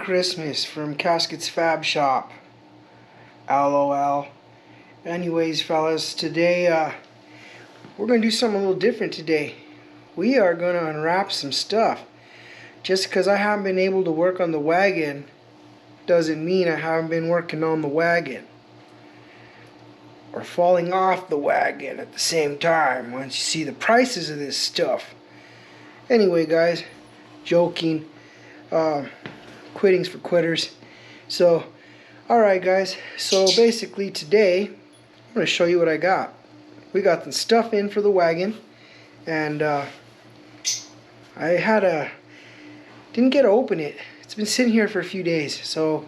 Christmas from CASKET'S Fab Shop. LOL. Anyways, fellas, today we're going to do something a little different today. We are going to unwrap some stuff. Just because I haven't been able to work on the wagon doesn't mean I haven't been working on the wagon. Or falling off the wagon at the same time once you see the prices of this stuff. Anyway, guys, joking. Quittings for quitters. So, alright guys, so basically today I'm going to show you what I got. We got the stuff in for the wagon, and I didn't get to open it. It's been sitting here for a few days, so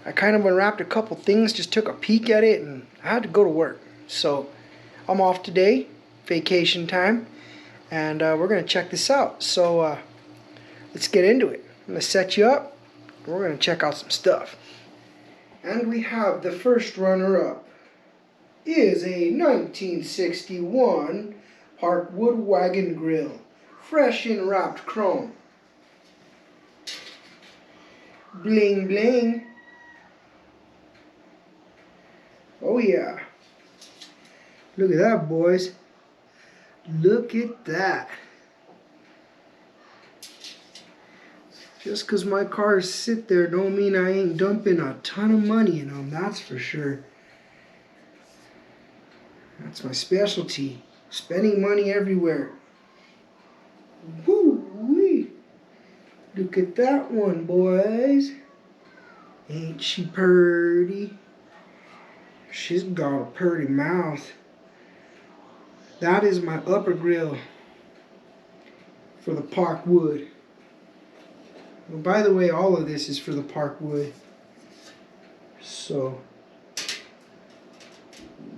I kind of unwrapped a couple things, just took a peek at it, and I had to go to work. So I'm off today, vacation time, and we're going to check this out. So let's get into it. I'm going to set you up, and we're going to check out some stuff. And we have the first runner-up is a 1961 parkwood wagon grill, fresh in wrapped chrome. Bling bling. Oh yeah. Look at that, boys. Look at that. Just because my cars sit there don't mean I ain't dumping a ton of money in them, that's for sure. That's my specialty. Spending money everywhere. Woo-wee. Look at that one, boys. Ain't she purty? She's got a purty mouth. That is my upper grill for the parkwood. Well, by the way, all of this is for the parkwood. So,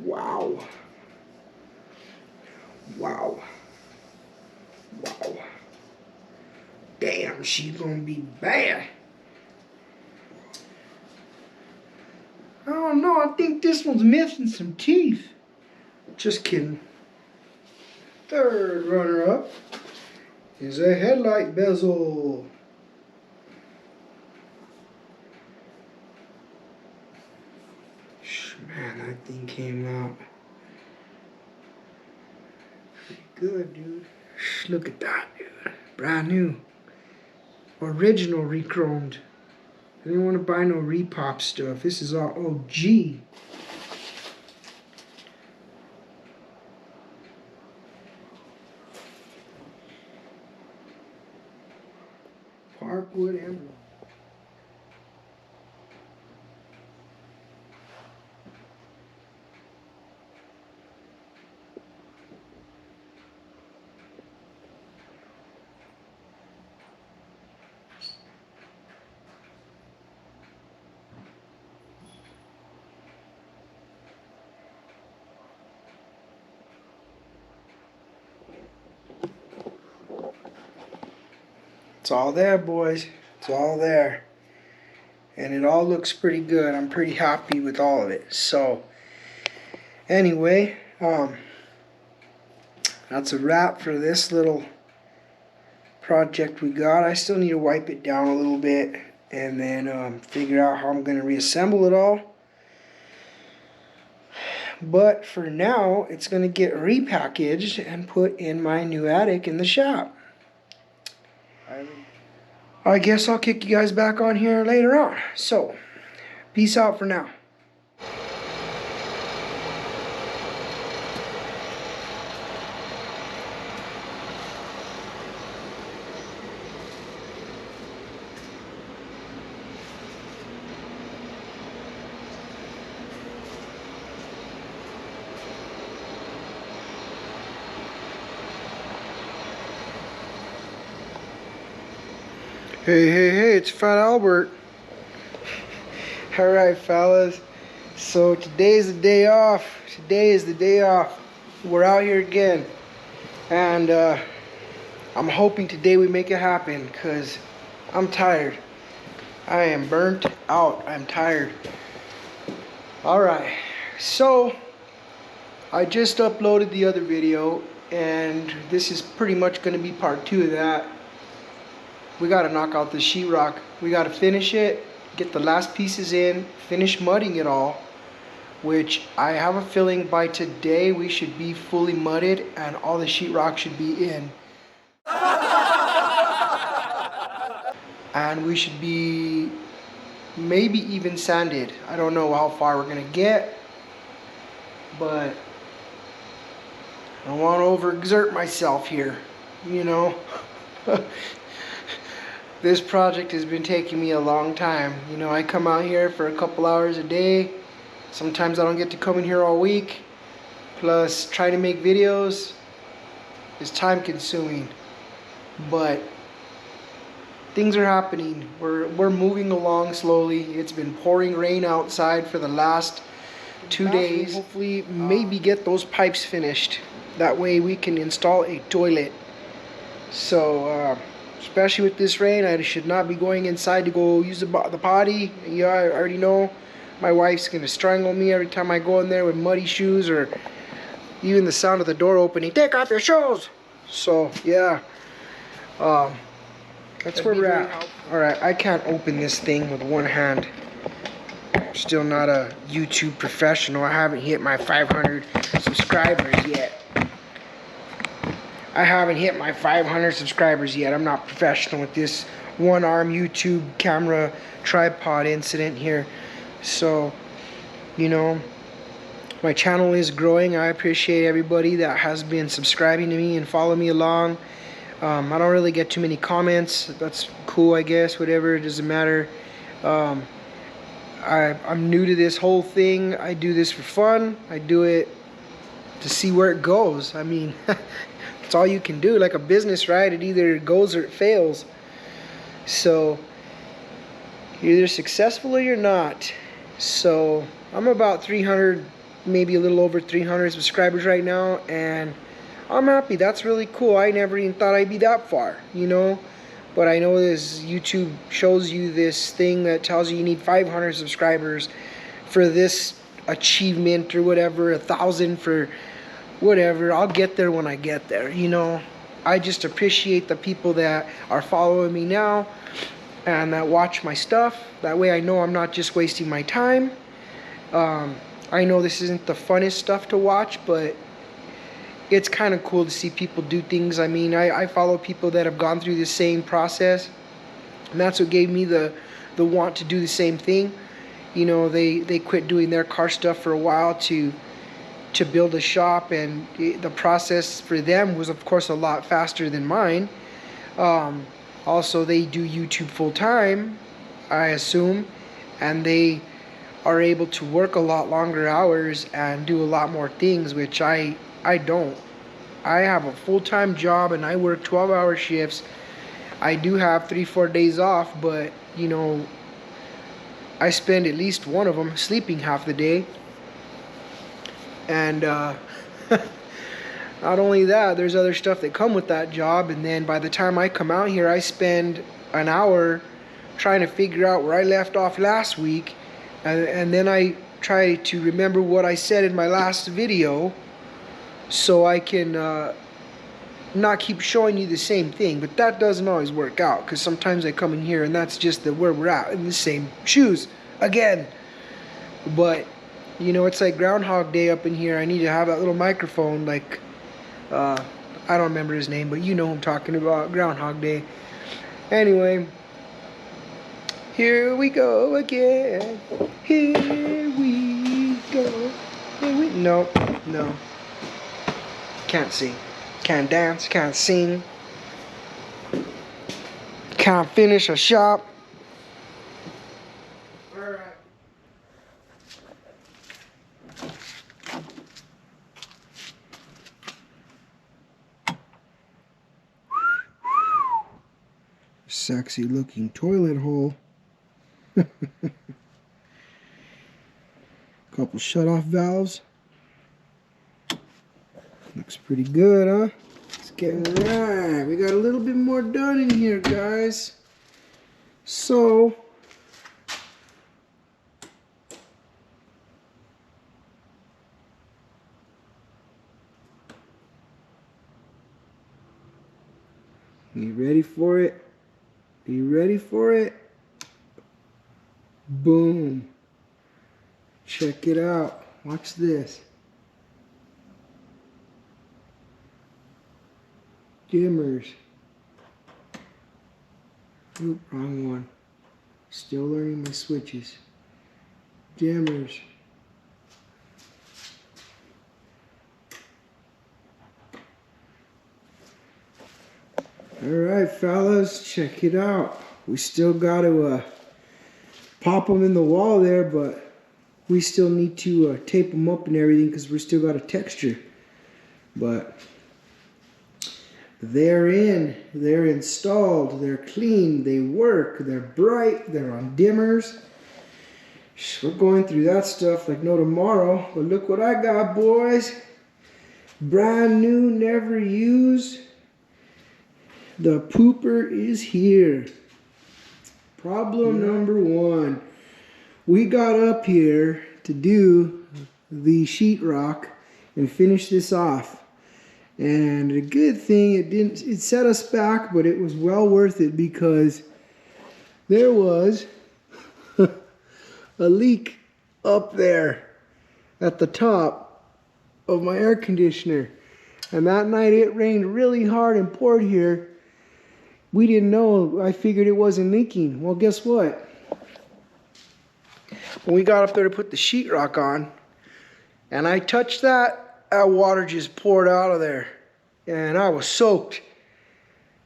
wow. Wow. Wow. Damn, she's gonna be bad. I don't know, I think this one's missing some teeth. Just kidding. Third runner-up is a headlight bezel. Man, that thing came out pretty good, dude. Look at that, dude. Brand new. Original re-chromed. I didn't want to buy no repop stuff. This is all OG. Parkwood emblem. It's all there, boys. It's all there. And it all looks pretty good. I'm pretty happy with all of it. So, anyway, that's a wrap for this little project we got. I still need to wipe it down a little bit and then figure out how I'm going to reassemble it all. But for now, it's going to get repackaged and put in my new attic in the shop. I guess I'll kick you guys back on here later on. So, peace out for now. Hey, it's Fat Albert. Alright, fellas. So today's the day off. Today is the day off. We're out here again. And I'm hoping today we make it happen, because I'm tired. I am burnt out. I'm tired. Alright. So I just uploaded the other video, and this is pretty much going to be part 2 of that. we got to knock out the sheetrock. We got to finish it, get the last pieces in, finish mudding it all, which I have a feeling by today we should be fully mudded and all the sheetrock should be in. And we should be maybe even sanded. I don't know how far we're gonna get, but I don't want to overexert myself here, you know. This project has been taking me a long time. You know, I come out here for a couple hours a day. Sometimes I don't get to come in here all week. Plus, trying to make videos is time consuming. But things are happening. We're moving along slowly. It's been pouring rain outside for the last 2 days. Hopefully, maybe get those pipes finished. That way we can install a toilet. So, especially with this rain, I should not be going inside to go use the potty. Yeah, I already know my wife's gonna strangle me every time I go in there with muddy shoes, or even the sound of the door opening. Take off your shoes. So yeah, that's where we're at. All right, I can't open this thing with one hand. I'm still not a YouTube professional. I haven't hit my 500 subscribers yet. I haven't hit my 500 subscribers yet. I'm not professional with this one-arm YouTube camera tripod incident here. So, you know, my channel is growing. I appreciate everybody that has been subscribing to me and following me along. I don't really get too many comments. That's cool, I guess. Whatever, it doesn't matter. I'm new to this whole thing. I do this for fun. I do it to see where it goes. I mean, it's all you can do. Like a business, right? It either goes or it fails. So you're either successful or you're not. So I'm about 300, maybe a little over 300 subscribers right now, and I'm happy. That's really cool. I never even thought I'd be that far, you know. But I know this YouTube shows you this thing that tells you need 500 subscribers for this achievement or whatever, 1,000 for whatever. I'll get there when I get there, you know. I just appreciate the people that are following me now and that watch my stuff. That way I know I'm not just wasting my time. I know this isn't the funnest stuff to watch, but it's kind of cool to see people do things. I mean, I follow people that have gone through the same process, and that's what gave me the want to do the same thing. You know, they quit doing their car stuff for a while to build a shop, and the process for them was of course a lot faster than mine. Also, they do YouTube full time, I assume, and they are able to work a lot longer hours and do a lot more things, which I don't. I have a full-time job and I work 12-hour shifts. I do have 3-4 days off, but you know, I spend at least one of them sleeping half the day. And not only that, there's other stuff that come with that job, and then by the time I come out here, I spend an hour trying to figure out where I left off last week, and then I try to remember what I said in my last video so I can not keep showing you the same thing. But that doesn't always work out, because sometimes I come in here and that's just where we're at, in the same shoes again. But you know, it's like Groundhog Day up in here. I need to have that little microphone, like I don't remember his name, but you know who I'm talking about, Groundhog Day. Anyway, here we go again. Here we go. No. Can't sing. Can't dance. Can't sing. Can't finish a shop. Alright. Sexy looking toilet hole. Couple shut-off valves. Looks pretty good, huh? Let's get right. We got a little bit more done in here, guys. So you ready for it? Are you ready for it? Boom. Check it out. Watch this. Dimmers. Oop, wrong one. Still learning my switches. Dimmers. Alright fellas, check it out. We still got to pop them in the wall there, but we still need to tape them up and everything because we still got a texture. But they're in, they're installed, they're clean, they work, they're bright, they're on dimmers. We're going through that stuff like no tomorrow, but look what I got, boys. Brand new, never used. The pooper is here. Problem number one. We got up here to do the sheetrock and finish this off. And a good thing, it set us back, but it was well worth it because there was a leak up there at the top of my air conditioner. And that night it rained really hard and poured here. We didn't know. I figured it wasn't leaking. Well, guess what? When we got up there to put the sheetrock on, and I touched that water just poured out of there. And I was soaked.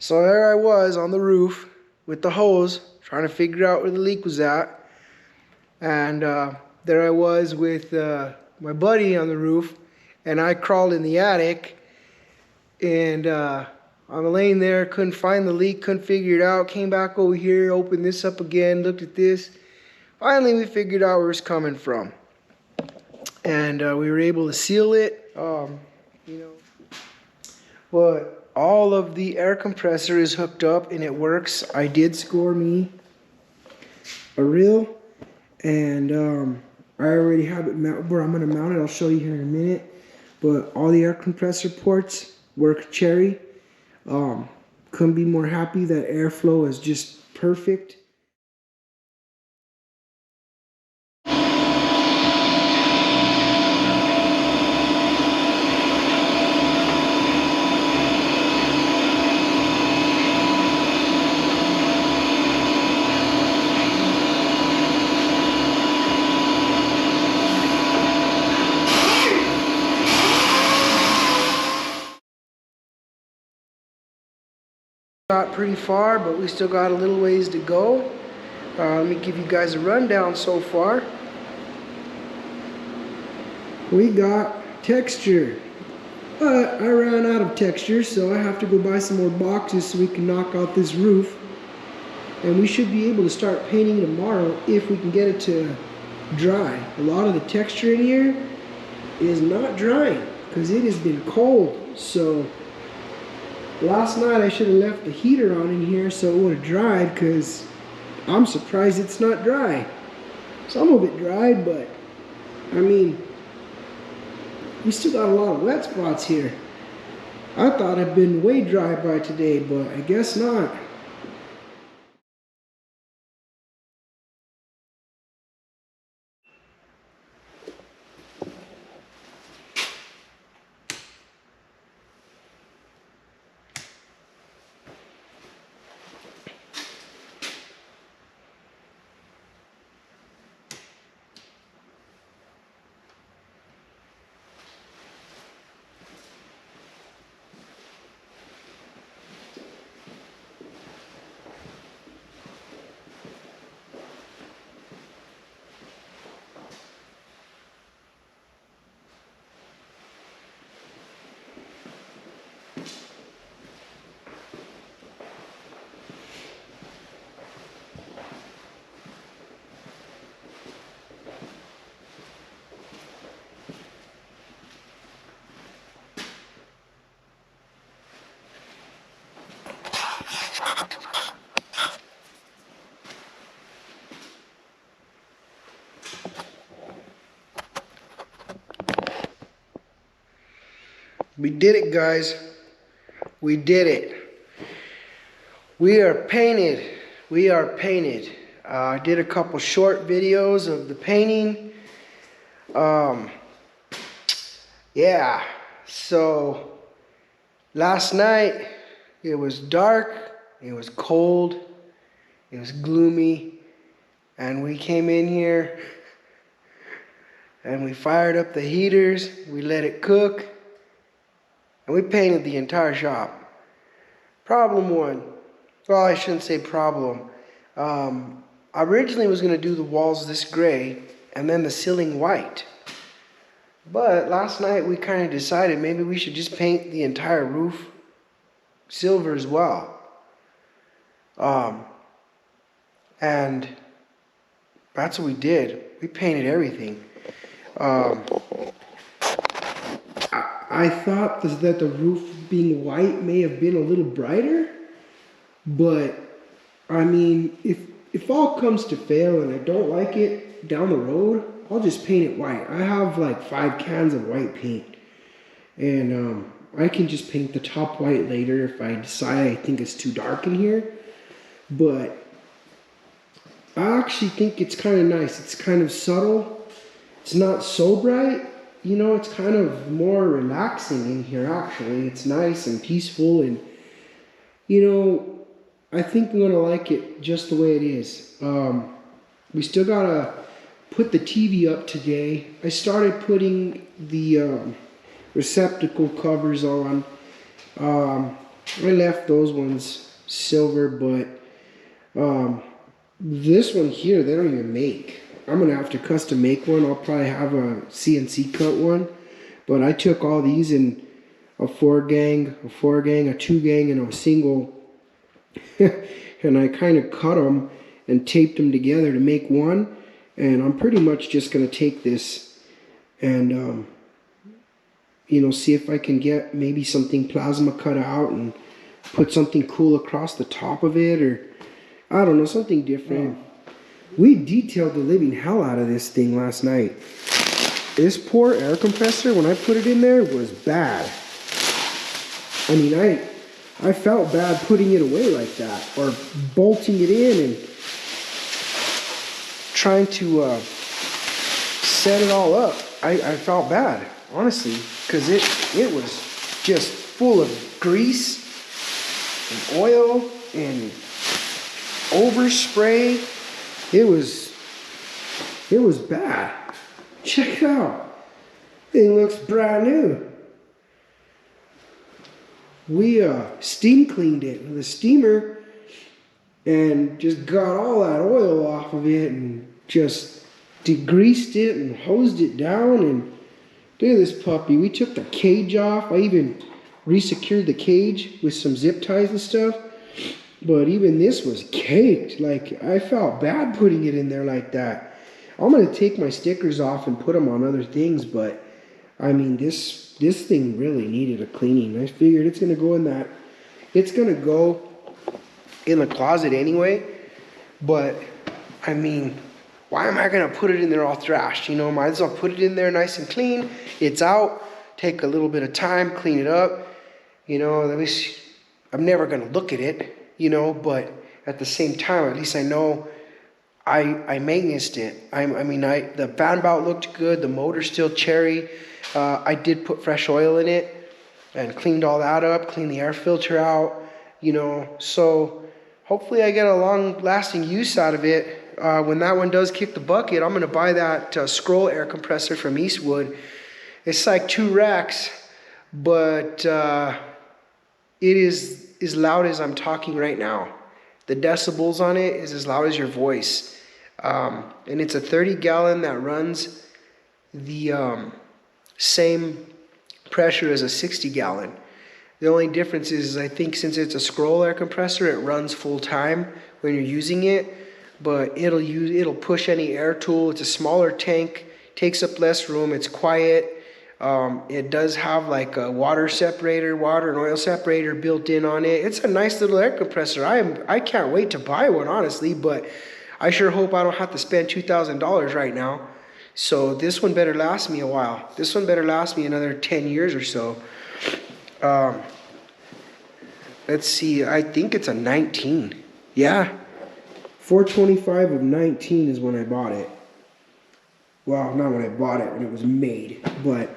So there I was on the roof with the hose, trying to figure out where the leak was at. And there I was with my buddy on the roof, and I crawled in the attic, and I'm laying there, couldn't find the leak, couldn't figure it out, came back over here, opened this up again, looked at this. Finally, we figured out where it's coming from. And we were able to seal it, but all of the air compressor is hooked up and it works. I did score me a reel, and I already have it mounted where I'm going to mount it. I'll show you here in a minute. But all the air compressor ports work cherry. Couldn't be more happy. That airflow is just perfect. Got pretty far, but we still got a little ways to go. Let me give you guys a rundown so far. We got texture, but I ran out of texture, so I have to go buy some more boxes so we can knock out this roof. And we should be able to start painting tomorrow if we can get it to dry. A lot of the texture in here is not drying because it has been cold. So last night I should have left the heater on in here so it would have dried, because I'm surprised it's not dry. Some of it dried, but I mean, we still got a lot of wet spots here. I thought it'd been way dry by today, but I guess not. We did it, guys. We did it. We are painted. We are painted. I did a couple short videos of the painting. Yeah, so last night it was dark, it was cold, it was gloomy, and we came in here and we fired up the heaters, we let it cook, and we painted the entire shop. Problem one. Well, I shouldn't say problem. I originally was going to do the walls this gray and then the ceiling white. But last night we kind of decided maybe we should just paint the entire roof silver as well. And that's what we did. We painted everything. I thought that the roof being white may have been a little brighter, but I mean, if all comes to fail and I don't like it down the road, I'll just paint it white. I have like 5 cans of white paint, and I can just paint the top white later if I decide I think it's too dark in here. But I actually think it's kind of nice. It's kind of subtle. It's not so bright. You know, it's kind of more relaxing in here actually. It's nice and peaceful, and you know, I think I'm gonna like it just the way it is. We still gotta put the TV up today. I started putting the receptacle covers on. I left those ones silver, but this one here they don't even make. I'm gonna have to custom make one. I'll probably have a CNC cut one, but I took all these in a 4-gang, a 2-gang, and a single, and I kind of cut them and taped them together to make one. And I'm pretty much just gonna take this and you know, see if I can get maybe something plasma cut out and put something cool across the top of it, or I don't know, something different. We detailed the living hell out of this thing last night. This poor air compressor, when I put it in there, was bad. I mean, I felt bad putting it away like that, or bolting it in and trying to set it all up. I felt bad, honestly, because it was just full of grease and oil and overspray. It was bad. Check it out. It looks brand new. We steam cleaned it with a steamer and just got all that oil off of it and just degreased it and hosed it down. And look at this puppy. We took the cage off. I even resecured the cage with some zip ties and stuff. But even this was caked. Like, I felt bad putting it in there like that. I'm going to take my stickers off and put them on other things, but I mean, this thing really needed a cleaning. I figured it's going to go in that. It's going to go in the closet anyway, but I mean, why am I going to put it in there all thrashed? You know, might as well put it in there nice and clean. It's out. Take a little bit of time, clean it up. You know, at least I'm never going to look at it. You know, but at the same time, at least I know I maintenanced it. The fan bout looked good. The motor's still cherry. I did put fresh oil in it and cleaned all that up, cleaned the air filter out, you know. So hopefully I get a long-lasting use out of it. When that one does kick the bucket, I'm going to buy that scroll air compressor from Eastwood. It's like 2 racks, but it is as loud as I'm talking right now. The decibels on it is as loud as your voice. And it's a 30-gallon that runs the same pressure as a 60-gallon. The only difference is, I think since it's a scroll air compressor, it runs full time when you're using it, but it'll push any air tool. It's a smaller tank, takes up less room, it's quiet. It does have like a water and oil separator built in on it. It's a nice little air compressor. I can't wait to buy one, honestly, but I sure hope I don't have to spend $2,000 right now. So this one better last me a while. This one better last me another 10 years or so. Let's see, I think it's a 19. Yeah, 425 of 19 is when I bought it. Well, not when I bought it, when it was made, but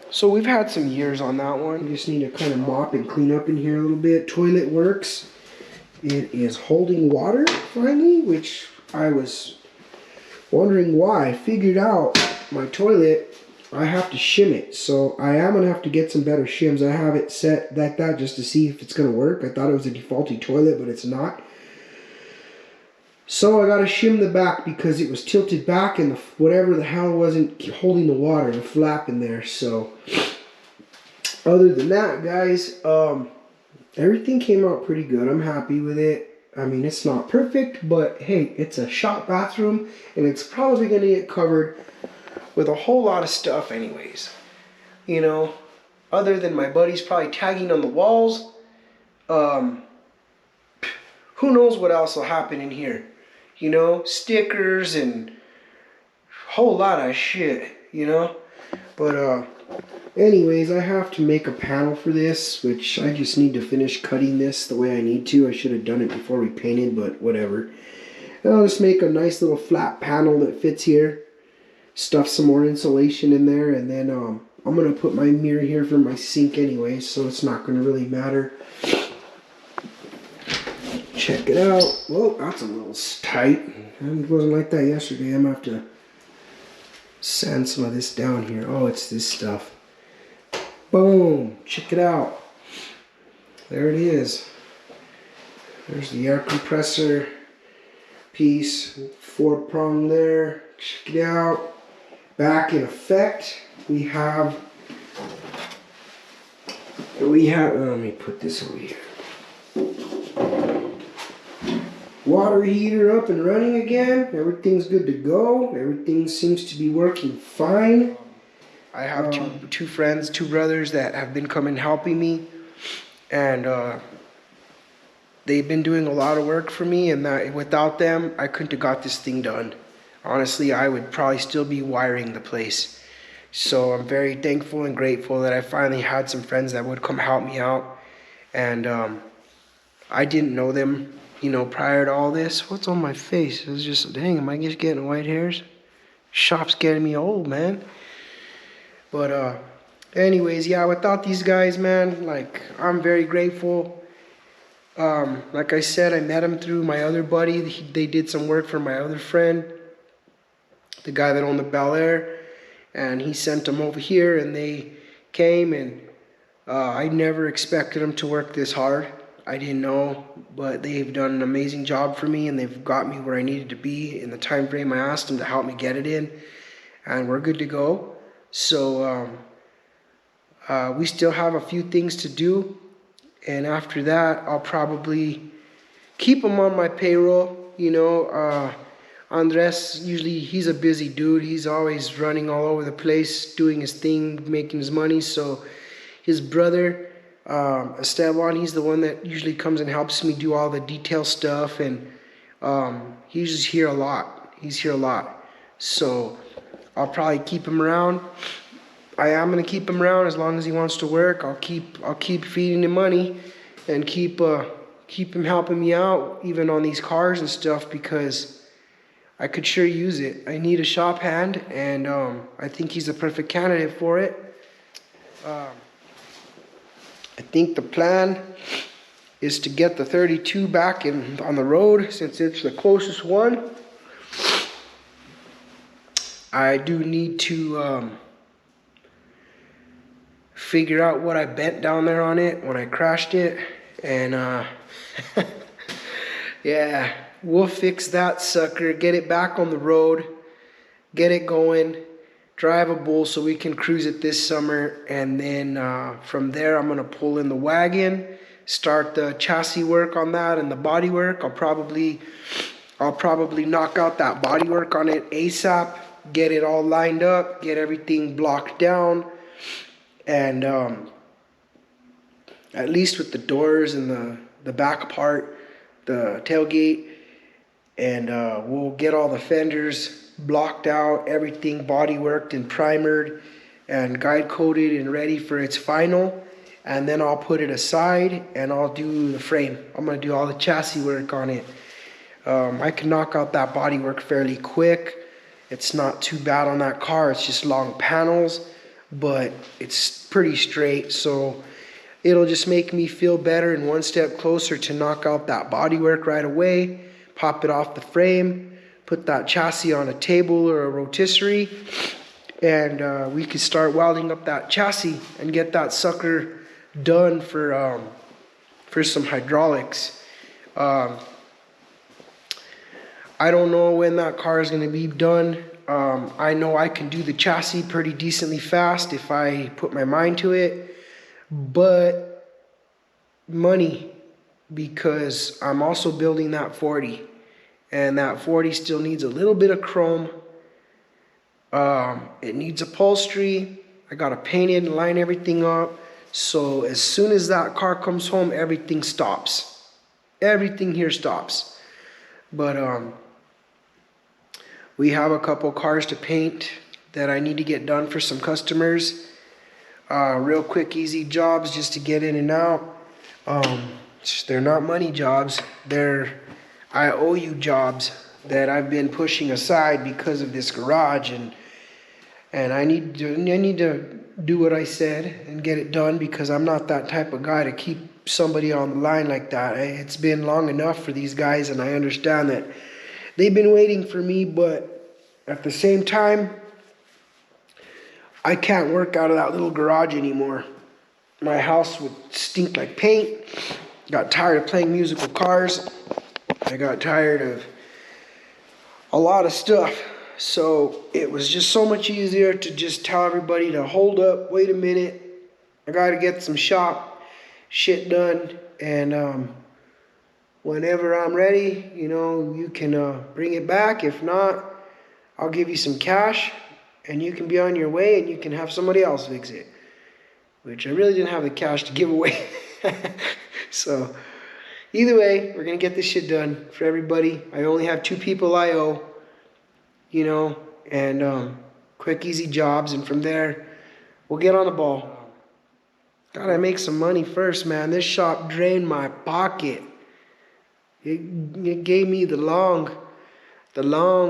so we've had some years on that one. We just need to kind of mop and clean up in here a little bit. Toilet works. It is holding water finally, which I was wondering why. I figured out my toilet, I have to shim it, so I am gonna have to get some better shims. I have it set like that just to see if it's gonna work. I thought it was a defaulty toilet, but it's not. So I gotta shim the back because it was tilted back and whatever the hell wasn't holding the water, the flap in there. So other than that, guys, everything came out pretty good. I'm happy with it. I mean, it's not perfect, but hey, it's a shop bathroom and it's probably gonna get covered with a whole lot of stuff anyways. You know, other than my buddies probably tagging on the walls, who knows what else will happen in here. You know, stickers and a whole lot of shit, you know. But anyways, I have to make a panel for this, which I just need to finish cutting this the way I need to. I should have done it before we painted, but whatever. And I'll just make a nice little flat panel that fits here. Stuff some more insulation in there, and then I'm going to put my mirror here for my sink anyway, so it's not going to really matter. Check it out. Whoa, that's a little tight. It wasn't like that yesterday. I'm going to have to sand some of this down here. Oh, it's this stuff. Boom. Check it out. There it is. There's the air compressor piece. 4-prong there. Check it out. Back in effect, we have, let me put this over here. Water heater up and running again. Everything's good to go. Everything seems to be working fine. I have two friends, two brothers that have been coming helping me, and they've been doing a lot of work for me, and that without them, I couldn't have got this thing done. Honestly, I would probably still be wiring the place. So I'm very thankful and grateful that I finally had some friends that would come help me out. And I didn't know them, you know, prior to all this. What's on my face? It's just, dang, am I just getting white hairs? Shop's getting me old, man. But anyways, yeah, without these guys, man, like, I'm very grateful. Like I said, I met them through my other buddy. They did some work for my other friend, the guy that owned the Bel Air, and he sent them over here, and they came, and I never expected them to work this hard. I didn't know, but they've done an amazing job for me, and they've got me where I needed to be in the time frame I asked them to help me get it in, and we're good to go. So we still have a few things to do, and after that, I'll probably keep them on my payroll, you know. Andres, usually he's a busy dude. He's always running all over the place, doing his thing, making his money. So his brother, Esteban, he's the one that usually comes and helps me do all the detail stuff. And he's just here a lot. He's here a lot. So I'll probably keep him around. I am going to keep him around as long as he wants to work. I'll keep feeding him money and keep him helping me out, even on these cars and stuff, because I could sure use it. I need a shop hand, and I think he's a perfect candidate for it. I think the plan is to get the 32 back on the road, since it's the closest one. I do need to figure out what I bent down there on it when I crashed it, and yeah. We'll fix that sucker, get it back on the road, get it going, drivable so we can cruise it this summer. And then from there, I'm going to pull in the wagon, start the chassis work on that and the body work. I'll probably knock out that body work on it ASAP, get it all lined up, get everything blocked down. And at least with the doors and the back part, the tailgate, and we'll get all the fenders blocked out, everything body worked and primered and guide coated and ready for its final. And then I'll put it aside and I'll do the frame. I'm going to do all the chassis work on it. I can knock out that bodywork fairly quick. It's not too bad on that car. It's just long panels, but it's pretty straight. So it'll just make me feel better and one step closer to knock out that bodywork right away, pop it off the frame, put that chassis on a table or a rotisserie, and we can start welding up that chassis and get that sucker done for some hydraulics. I don't know when that car is going to be done. I know I can do the chassis pretty decently fast if I put my mind to it, but money, because I'm also building that 40, and that 40 still needs a little bit of chrome. It needs upholstery. I got to paint it and line everything up. So as soon as that car comes home, everything stops. Everything here stops. But we have a couple cars to paint that I need to get done for some customers. Real quick, easy jobs just to get in and out. They're not money jobs. They're IOU jobs that I've been pushing aside because of this garage, and I need to do what I said and get it done, because I'm not that type of guy to keep somebody on the line like that. It's been long enough for these guys, and I understand that they've been waiting for me, but at the same time, I can't work out of that little garage anymore. My house would stink like paint. Got tired of playing musical cars. I got tired of a lot of stuff. So it was just so much easier to just tell everybody to hold up, wait a minute. I got to get some shop shit done. And whenever I'm ready, you can bring it back. If not, I'll give you some cash and you can be on your way and you can have somebody else fix it. Which I really didn't have the cash to give away. So either way, we're going to get this shit done for everybody. I only have 2 people I owe, and quick, easy jobs. And from there, we'll get on the ball. Gotta make some money first, man. This shop drained my pocket. It gave me the long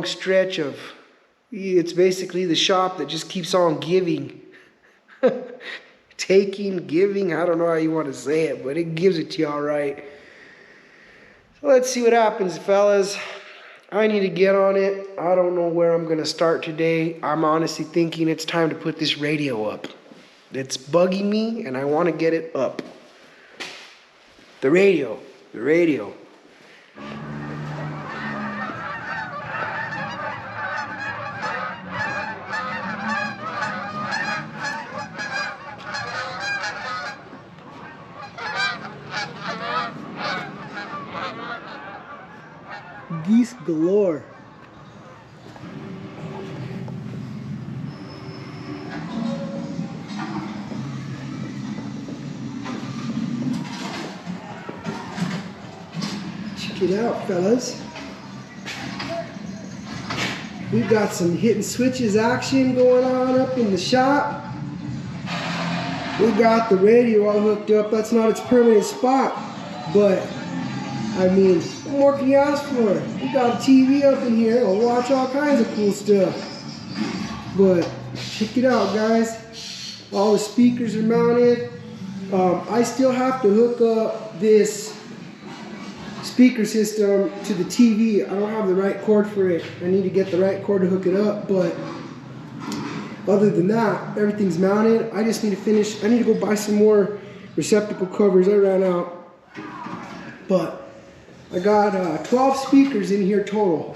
stretch of, it's basically the shop that just keeps on giving. Taking, giving, I don't know how you want to say it, but it gives it to you all right. So let's see what happens, fellas. I need to get on it. I don't know where I'm going to start today. I'm honestly thinking it's time to put this radio up. It's bugging me, and I want to get it up. The radio. Geese galore. Check it out, fellas. We got some hit and switches action going on up in the shop. We got the radio all hooked up. That's not its permanent spot, but I mean, what more can you ask for? We got a TV up in here. We'll watch all kinds of cool stuff. But check it out, guys. All the speakers are mounted. I still have to hook up this speaker system to the TV. I don't have the right cord for it. I need to get the right cord to hook it up. But other than that, everything's mounted. I just need to finish. I need to go buy some more receptacle covers. I ran out. But I got 12 speakers in here total.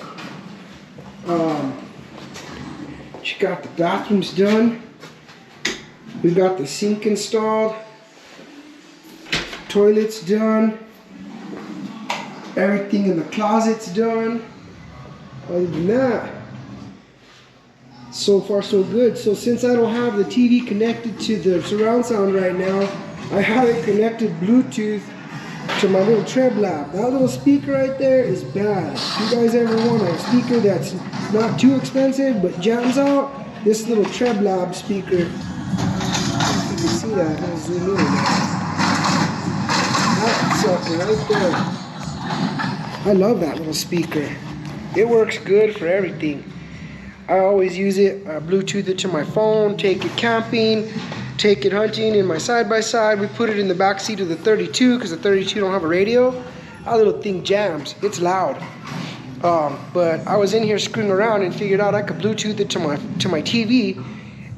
She got the bathrooms done. We got the sink installed. Toilets done. Everything in the closet's done. Other than that, so far so good. So since I don't have the TV connected to the surround sound right now, I have it connected Bluetooth to my little Treb Lab. That little speaker right there is bad. If you guys ever want a speaker that's not too expensive but jams out, this little Treb Lab speaker, you can see that. I'll zoom in. That sucker right there. I love that little speaker. It works good for everything. I always use it, Bluetooth it to my phone, take it camping, take it hunting in my side-by-side. We put it in the back seat of the 32 because the 32 don't have a radio. That little thing jams. It's loud. But I was in here screwing around and figured out I could Bluetooth it to my TV,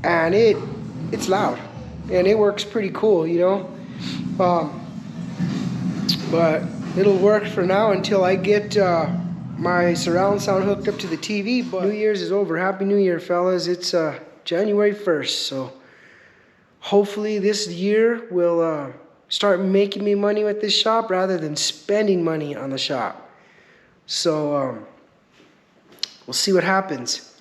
and it's loud, and it works pretty cool, you know. But it'll work for now until I get my surround sound hooked up to the TV. But New Year's is over. Happy New Year, fellas. It's January 1st, so hopefully this year will start making me money with this shop rather than spending money on the shop. So we'll see what happens.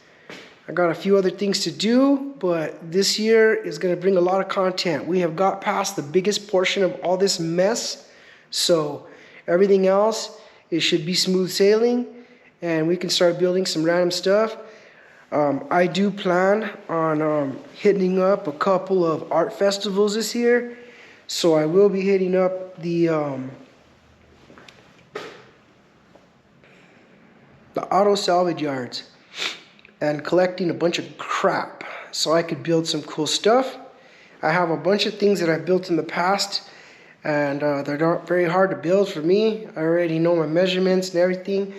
I got a few other things to do, but this year is going to bring a lot of content. We have got past the biggest portion of all this mess, so everything else, it should be smooth sailing, and we can start building some random stuff. I do plan on hitting up a couple of art festivals this year, so I will be hitting up the auto salvage yards and collecting a bunch of crap so I could build some cool stuff. I have a bunch of things that I've built in the past, and they're not very hard to build for me. I already know my measurements and everything.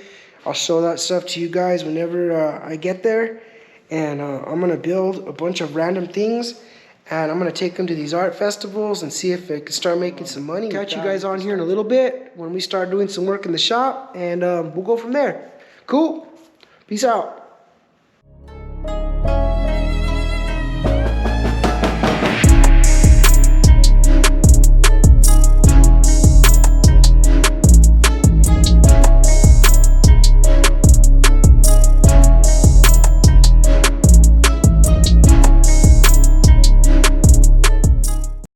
I'll show that stuff to you guys whenever I get there. And I'm gonna build a bunch of random things, and I'm gonna take them to these art festivals and see if I can start making some money. Catch you guys on here in a little bit when we start doing some work in the shop, and we'll go from there. Cool. Peace out.